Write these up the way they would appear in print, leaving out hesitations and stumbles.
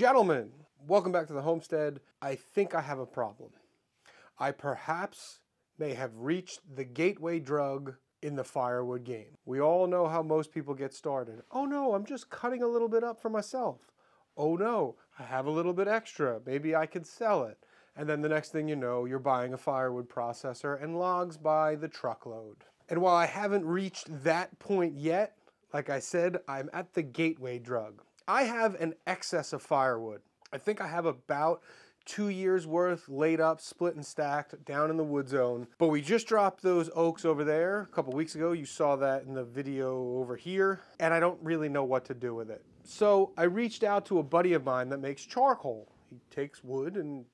Gentlemen, welcome back to the homestead. I think I have a problem. I perhaps may have reached the gateway drug in the firewood game. We all know how most people get started. Oh no, I'm just cutting a little bit up for myself. Oh no, I have a little bit extra. Maybe I could sell it. And then the next thing you know, you're buying a firewood processor and logs by the truckload. And while I haven't reached that point yet, like I said, I'm at the gateway drug. I have an excess of firewood. I think I have about 2 years worth laid up, split and stacked down in the wood zone. But we just dropped those oaks over there a couple weeks ago. You saw that in the video over here. And I don't really know what to do with it. So I reached out to a buddy of mine that makes charcoal. He takes wood and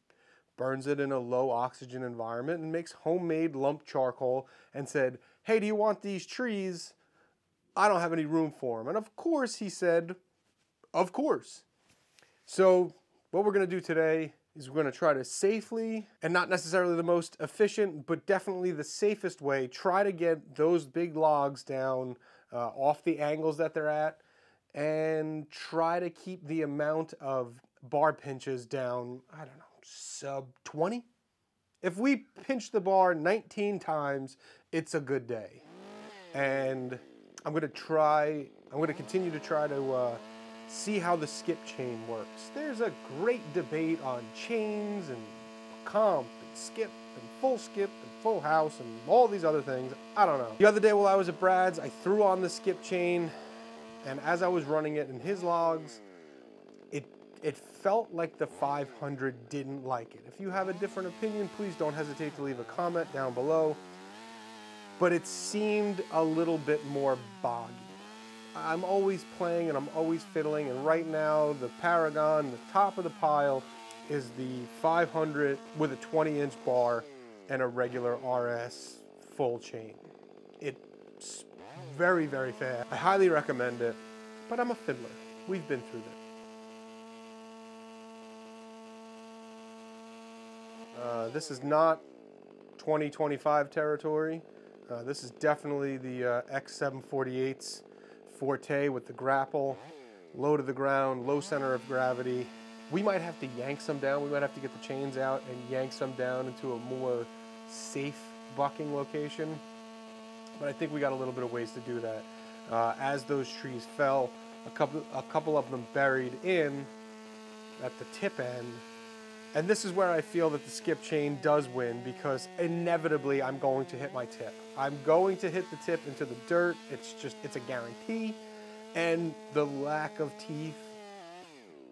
burns it in a low oxygen environment and makes homemade lump charcoal and said, hey, do you want these trees? I don't have any room for them. And of course he said, of course. So what we're going to do today is we're going to try to safely, and not necessarily the most efficient, but definitely the safest way, try to get those big logs down off the angles that they're at and try to keep the amount of bar pinches down, I don't know, sub 20? If we pinch the bar 19 times, it's a good day. And I'm going to continue to try to see how the skip chain works. There's a great debate on chains and comp and skip and full house and all these other things. I don't know. The other day while I was at Brad's, I threw on the skip chain, and as I was running it in his logs, it felt like the 500 didn't like it. If you have a different opinion, please don't hesitate to leave a comment down below. But it seemed a little bit more boggy. I'm always playing and I'm always fiddling, and right now the Paragon, the top of the pile, is the 500 with a 20-inch bar and a regular RS full chain. It's very, very fast. I highly recommend it, but I'm a fiddler. We've been through that. This is not 2025 territory. This is definitely the X748's forte with the grapple, low to the ground, low center of gravity. We might have to yank some down. We might have to get the chains out and yank some down into a more safe bucking location. But I think we got a little bit of ways to do that. As those trees fell, a couple of them buried in at the tip end. And this is where I feel that the skip chain does win, because inevitably I'm going to hit my tip. I'm going to hit the tip into the dirt. It's a guarantee. And the lack of teeth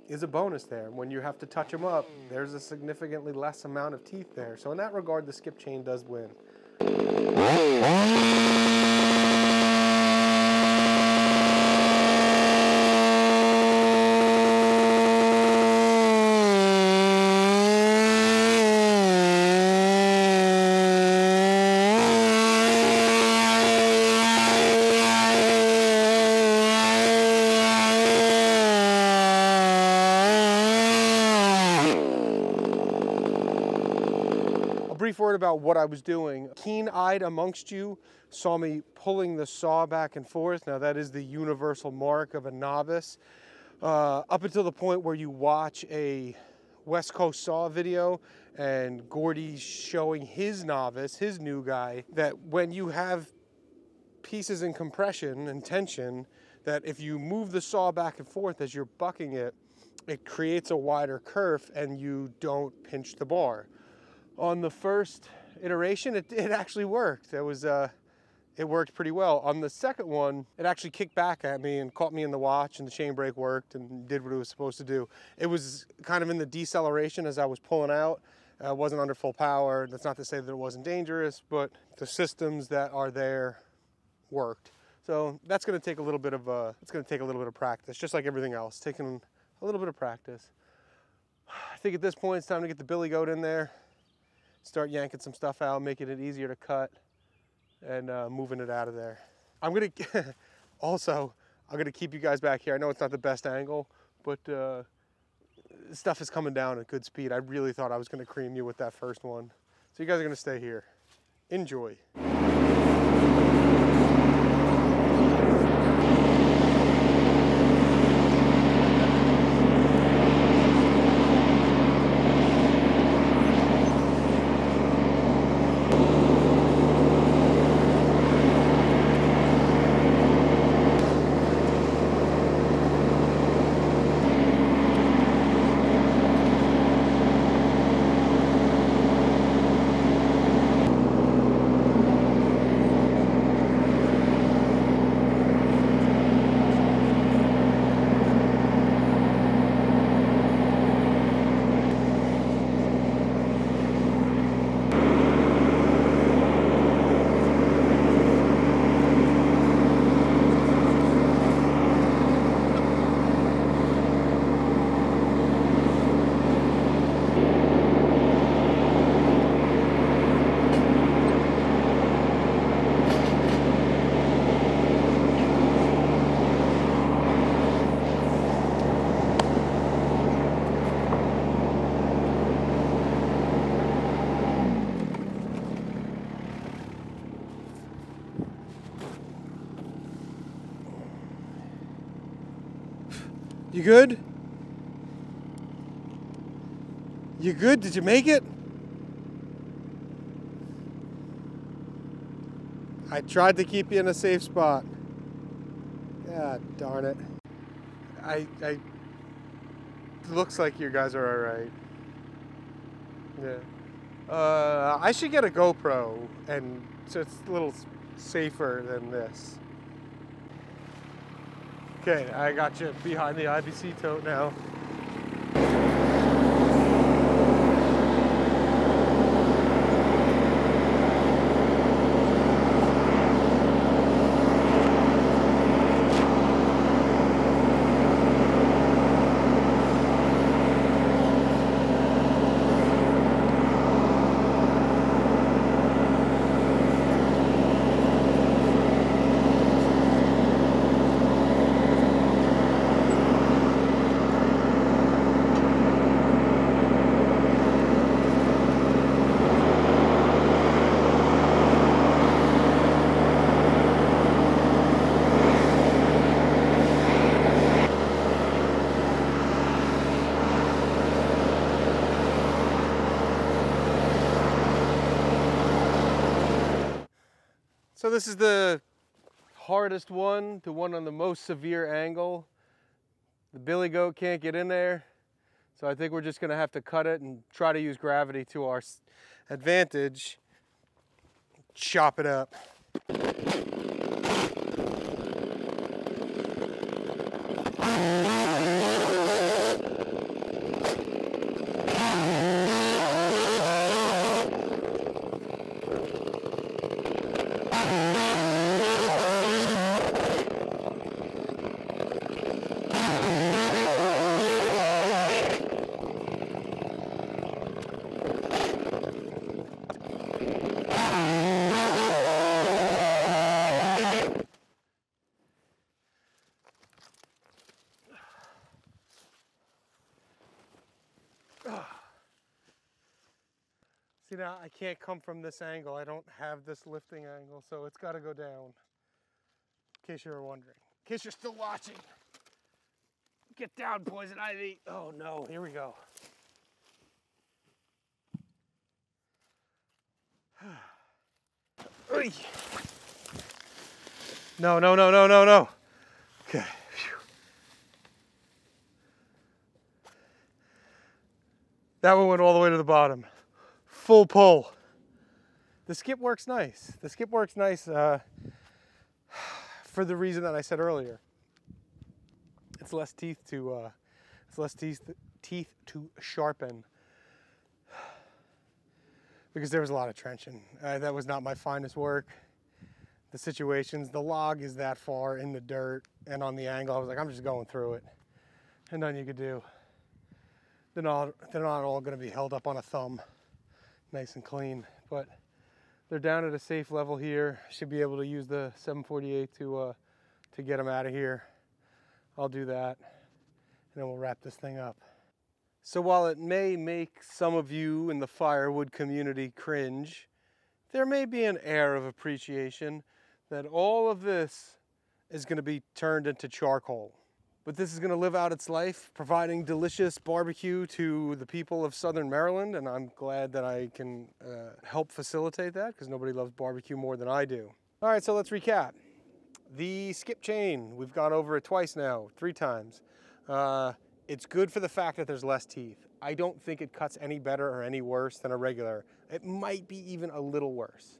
is a bonus there. When you have to touch them up, there's a significantly less amount of teeth there. So in that regard, the skip chain does win. Brief word about what I was doing. Keen-eyed amongst you saw me pulling the saw back and forth. Now that is the universal mark of a novice. Up until the point where you watch a West Coast saw video and Gordy's showing his novice, his new guy, that when you have pieces in compression and tension, that if you move the saw back and forth as you're bucking it, it creates a wider kerf and you don't pinch the bar. On the first iteration, it actually worked. It worked pretty well. On the second one, it actually kicked back at me and caught me in the watch, and the chain brake worked and did what it was supposed to do. It was kind of in the deceleration as I was pulling out. It wasn't under full power. That's not to say that it wasn't dangerous, but the systems that are there worked. So that's going to take a little bit of practice, just like everything else, taking a little bit of practice. I think at this point it's time to get the billy goat in there. Start yanking some stuff out, making it easier to cut, and moving it out of there. I'm gonna keep you guys back here. I know it's not the best angle, but stuff is coming down at good speed. I really thought I was gonna cream you with that first one. So you guys are gonna stay here. Enjoy. You good? You good? Did you make it? I tried to keep you in a safe spot. God darn it. I looks like you guys are alright. Yeah. I should get a GoPro, and so it's a little safer than this. Okay, I got you behind the IBC tote now. So this is the hardest one, the one on the most severe angle. The billy goat can't get in there, so I think we're just gonna have to cut it and try to use gravity to our advantage. Chop it up. See, now I can't come from this angle. I don't have this lifting angle, so it's got to go down. In case you were wondering. In case you're still watching. Get down, poison ivy. Oh no, here we go. No, no, no, no, no, no. Okay. Phew. That one went all the way to the bottom. Full pull. The skip works nice. The skip works nice for the reason that I said earlier. It's less teeth to sharpen. Because there was a lot of trenching. That was not my finest work. The situations, the log is that far in the dirt and on the angle. I was like, I'm just going through it. And nothing you could do. They're not all going to be held up on a thumb. Nice and clean, but they're down at a safe level here. Should be able to use the 748 to get them out of here. I'll do that, and then we'll wrap this thing up. So while it may make some of you in the firewood community cringe, there may be an air of appreciation that all of this is going to be turned into charcoal. But this is going to live out its life, providing delicious barbecue to the people of Southern Maryland, and I'm glad that I can help facilitate that, because nobody loves barbecue more than I do. All right, so let's recap. The skip chain, we've gone over it twice now, 3 times. It's good for the fact that there's less teeth. I don't think it cuts any better or any worse than a regular. It might be even a little worse.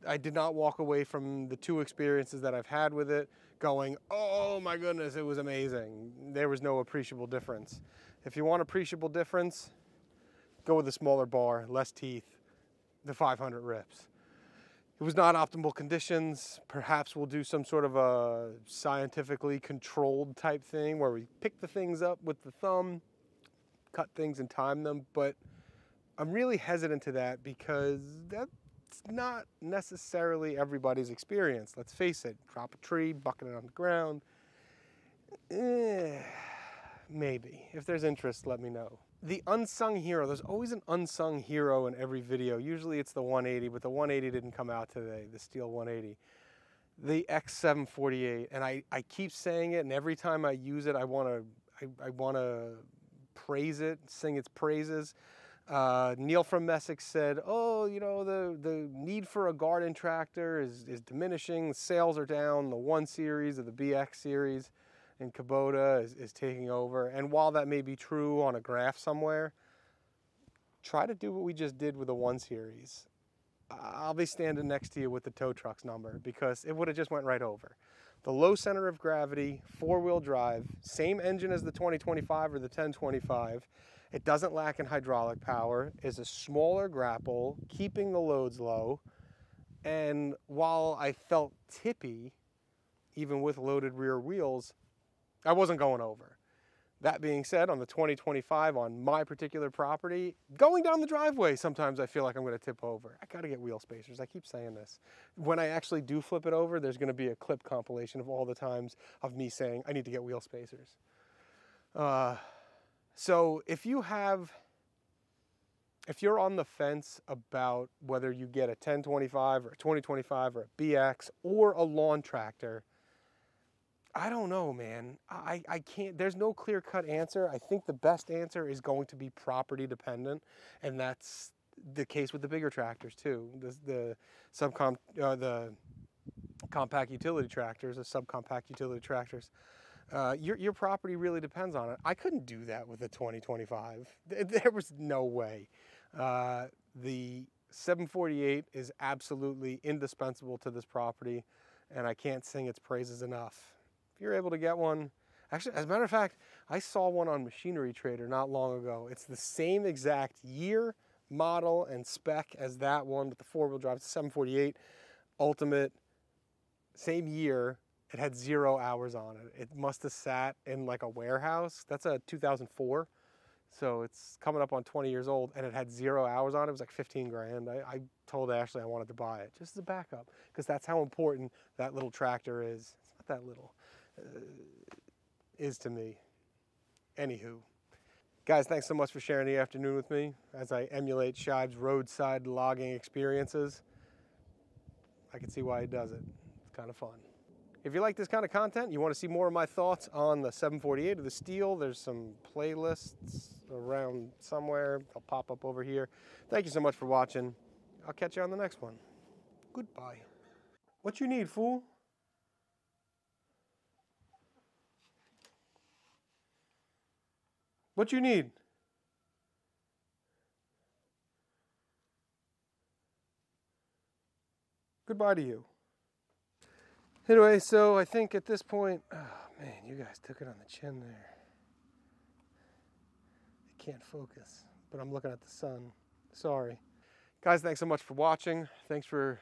I did not walk away from the 2 experiences that I've had with it going, oh my goodness, it was amazing. There was no appreciable difference. If you want appreciable difference, go with a smaller bar, less teeth, the 500 rips. It was not optimal conditions. Perhaps we'll do some sort of a scientifically controlled type thing where we pick the things up with the thumb, cut things and time them, but I'm really hesitant to that because that's not necessarily everybody's experience. Let's face it, drop a tree, bucket it on the ground. Maybe. If there's interest, let me know. The unsung hero, there's always an unsung hero in every video. Usually it's the 180, but the 180 didn't come out today, the Stihl 180. The X748, and I keep saying it, and every time I use it, I I want to praise it, sing its praises. Neil from Messick said, oh, you know, the need for a garden tractor is diminishing. Sales are down. The 1 Series or the BX Series in Kubota is taking over. And while that may be true on a graph somewhere, try to do what we just did with the 1 Series. I'll be standing next to you with the tow truck's number because it would have just went right over. The low center of gravity, 4-wheel drive, same engine as the 2025 or the 1025. It doesn't lack in hydraulic power, is a smaller grapple, keeping the loads low. And while I felt tippy, even with loaded rear wheels, I wasn't going over. That being said, on the 2025 on my particular property, going down the driveway, sometimes I feel like I'm going to tip over. I got to get wheel spacers. I keep saying this. When I actually do flip it over, there's going to be a clip compilation of all the times of me saying, I need to get wheel spacers. So if you're on the fence about whether you get a 1025 or a 2025 or a BX or a lawn tractor, I don't know, man. I can't, there's no clear-cut answer. I think the best answer is going to be property dependent, and that's the case with the bigger tractors too. The compact utility tractors, the subcompact utility tractors. Your property really depends on it. I couldn't do that with a 2025. There was no way. The 748 is absolutely indispensable to this property, and I can't sing its praises enough. If you're able to get one, actually, as a matter of fact, I saw one on Machinery Trader not long ago. It's the same exact year, model, and spec as that one with the 4-wheel drive. It's a 748 Ultimate, same year. It had 0 hours on it. It must have sat in like a warehouse. That's a 2004. So it's coming up on 20 years old, and it had 0 hours on it. It was like 15 grand. I told Ashley I wanted to buy it just as a backup because that's how important that little tractor is. It's not that little. Is to me. Anywho. Guys, thanks so much for sharing the afternoon with me as I emulate Shive's roadside logging experiences. I can see why he does it. It's kind of fun. If you like this kind of content, you want to see more of my thoughts on the 748 or the Stihl, there's some playlists around somewhere. They'll pop up over here. Thank you so much for watching. I'll catch you on the next one. Goodbye. What you need, fool? What you need? Goodbye to you. Anyway, so I think at this point, oh man, you guys took it on the chin there. I can't focus, but I'm looking at the sun. Sorry. Guys, thanks so much for watching. Thanks for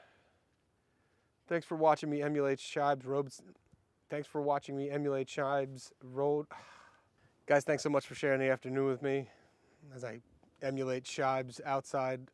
watching me emulate Shive's roads. Thanks for watching me emulate Shive's road. Guys, thanks so much for sharing the afternoon with me as I emulate Shive's outside